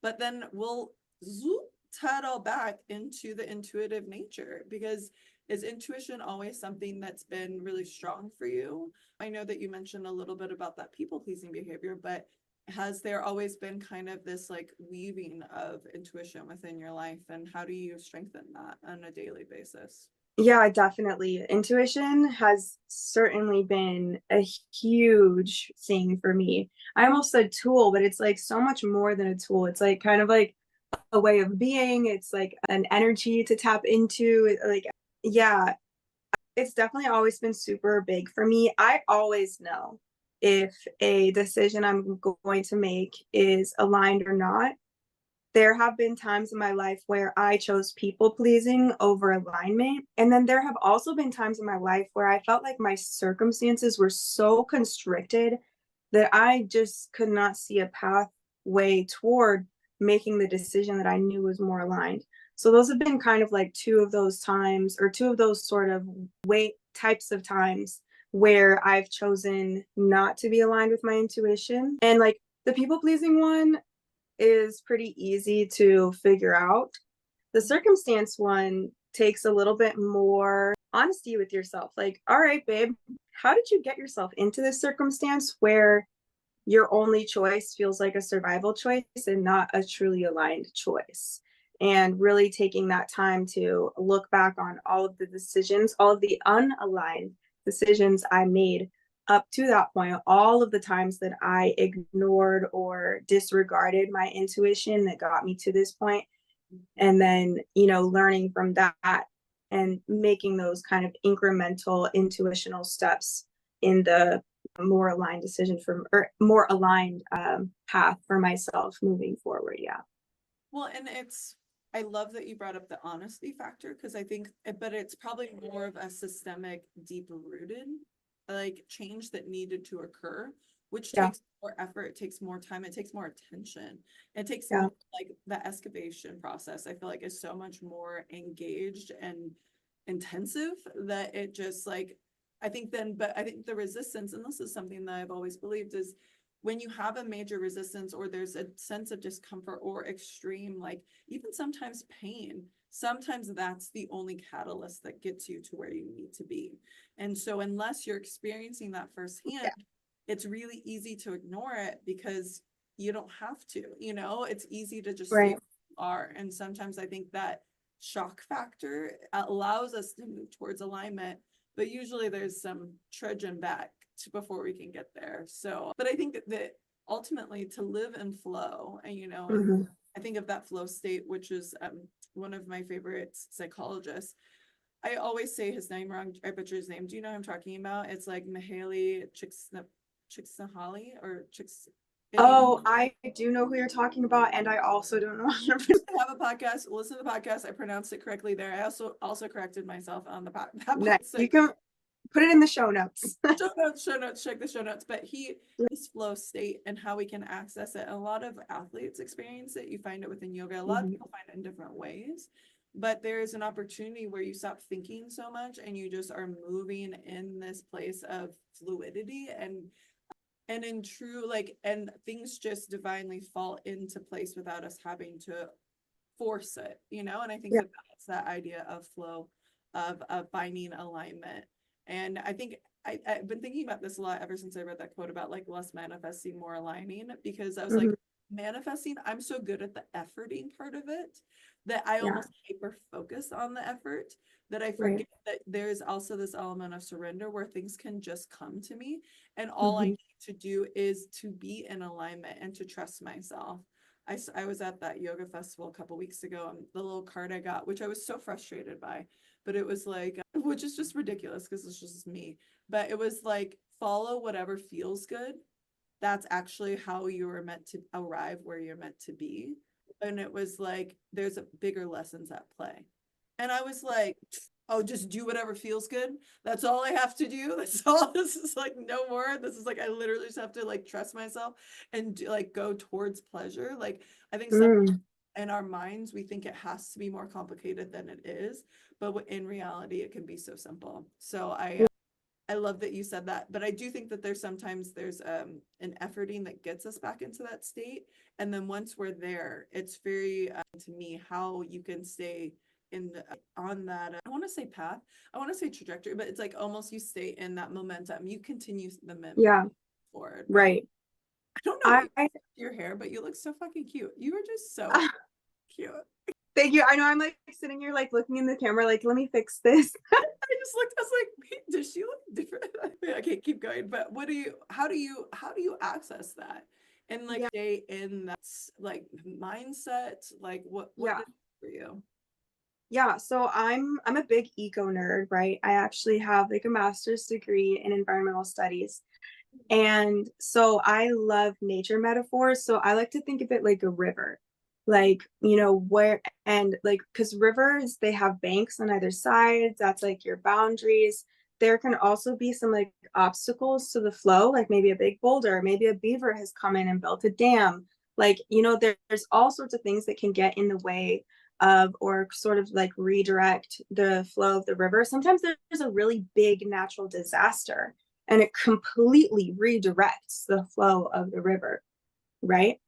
but then we'll zoop that all back into the intuitive nature. Because is intuition always something that's been really strong for you? I know that you mentioned a little bit about that people pleasing behavior, but has there always been kind of this like weaving of intuition within your life, and how do you strengthen that on a daily basis? Yeah, definitely. Intuition has certainly been a huge thing for me. I almost said tool, but it's like so much more than a tool. It's like kind of like a way of being. It's like an energy to tap into. Like, yeah, it's definitely always been super big for me. I always know if a decision I'm going to make is aligned or not. There have been times in my life where I chose people pleasing over alignment. And then there have also been times in my life where I felt like my circumstances were so constricted that I just could not see a pathway toward making the decision that I knew was more aligned. So those have been kind of like two of those times, or two of those sort of weight types of times where I've chosen not to be aligned with my intuition. And like the people pleasing one is pretty easy to figure out. The circumstance one takes a little bit more honesty with yourself. Like, all right, babe, how did you get yourself into this circumstance where your only choice feels like a survival choice and not a truly aligned choice? And really taking that time to look back on all of the decisions, all of the unaligned decisions I made up to that point, all of the times that I ignored or disregarded my intuition that got me to this point, and then, learning from that and making those kind of incremental intuitional steps in the more aligned decision for, or more aligned path for myself moving forward. Yeah. Well, and I love that you brought up the honesty factor, because I think, but it's probably more of a systemic, deep rooted like change that needed to occur, which Yeah. takes more effort, it takes more time, it takes more attention, it takes Yeah. more, like the excavation process, I feel like is so much more engaged and intensive that it just like, I think then, but I think the resistance, and this is something that I've always believed, is when you have a major resistance or there's a sense of discomfort or extreme, like even sometimes pain, sometimes that's the only catalyst that gets you to where you need to be. And so unless you're experiencing that firsthand, Yeah. it's really easy to ignore it because you don't have to, it's easy to just stay Right. where you are. And sometimes I think that shock factor allows us to move towards alignment, but usually there's some trudging back before we can get there. So, but I think that ultimately to live in flow, and and Hmm. I think of that flow state, which is one of my favorite psychologists. I always say his name wrong. I butcher his name. Do you know what I'm talking about? It's like Mihaly Csikszentmihalyi or Chicks. Anyway, Oh, I do know who you're talking about, and I also don't know. I have a podcast. Listen to the podcast. I pronounced it correctly there. I also corrected myself on the Nice. podcast. So You can put it in the show notes. show notes, check the show notes. But this flow state and how we can access it. A lot of athletes experience it. You find it within yoga. A lot of Mhm. people find it in different ways. But there is an opportunity where you stop thinking so much and you just are moving in this place of fluidity and in true like, and things just divinely fall into place without us having to force it, and I think Yeah. that that's that idea of flow, of finding alignment. And I think I've been thinking about this a lot ever since I read that quote about like less manifesting, more aligning, because I was like, Hmm. manifesting, I'm so good at the efforting part of it that I Yeah. almost hyper focus on the effort, that I Right. forget that there's also this element of surrender where things can just come to me, and all I Hmm. need to do is to be in alignment and to trust myself. I was at that yoga festival a couple weeks ago, and the little card I got, which I was so frustrated by, but it was like, which is just ridiculous because it's just me, but it was like, follow whatever feels good. That's actually how you were meant to arrive where you're meant to be. And it was like, there's a bigger lessons at play. And I was like, oh, just do whatever feels good. That's all I have to do. That's all. This is like no more. This is like, I literally just have to like trust myself and like go towards pleasure. Like, I think some Mm. in our minds, we think it has to be more complicated than it is. But in reality, it can be so simple. So I love that you said that, but I do think that there's an efforting that gets us back into that state. And then once we're there, it's very to me how you can stay in on that I want to say path, I want to say trajectory, but it's like almost you stay in that momentum, you continue the Yeah, forward, right? right. I don't know what I, you did to your hair, but you look so fucking cute. You were just so cute. thank you. I know I'm like sitting here like looking in the camera, like, let me fix this. I just looked, I was like, wait, does she look different? I can't keep going. But how do you access that? And like Yeah, stay in that like mindset? Like what yeah. is it for you? Yeah, so I'm a big eco nerd, right? I actually have like a master's degree in environmental studies. And so I love nature metaphors. So I like to think of it like a river. Like, where and like because rivers, they have banks on either side. That's like your boundaries. There can also be some like obstacles to the flow, like maybe a big boulder, maybe a beaver has come in and built a dam. Like, there's all sorts of things that can get in the way of or sort of like redirect the flow of the river. Sometimes there's a really big natural disaster and it completely redirects the flow of the river, right?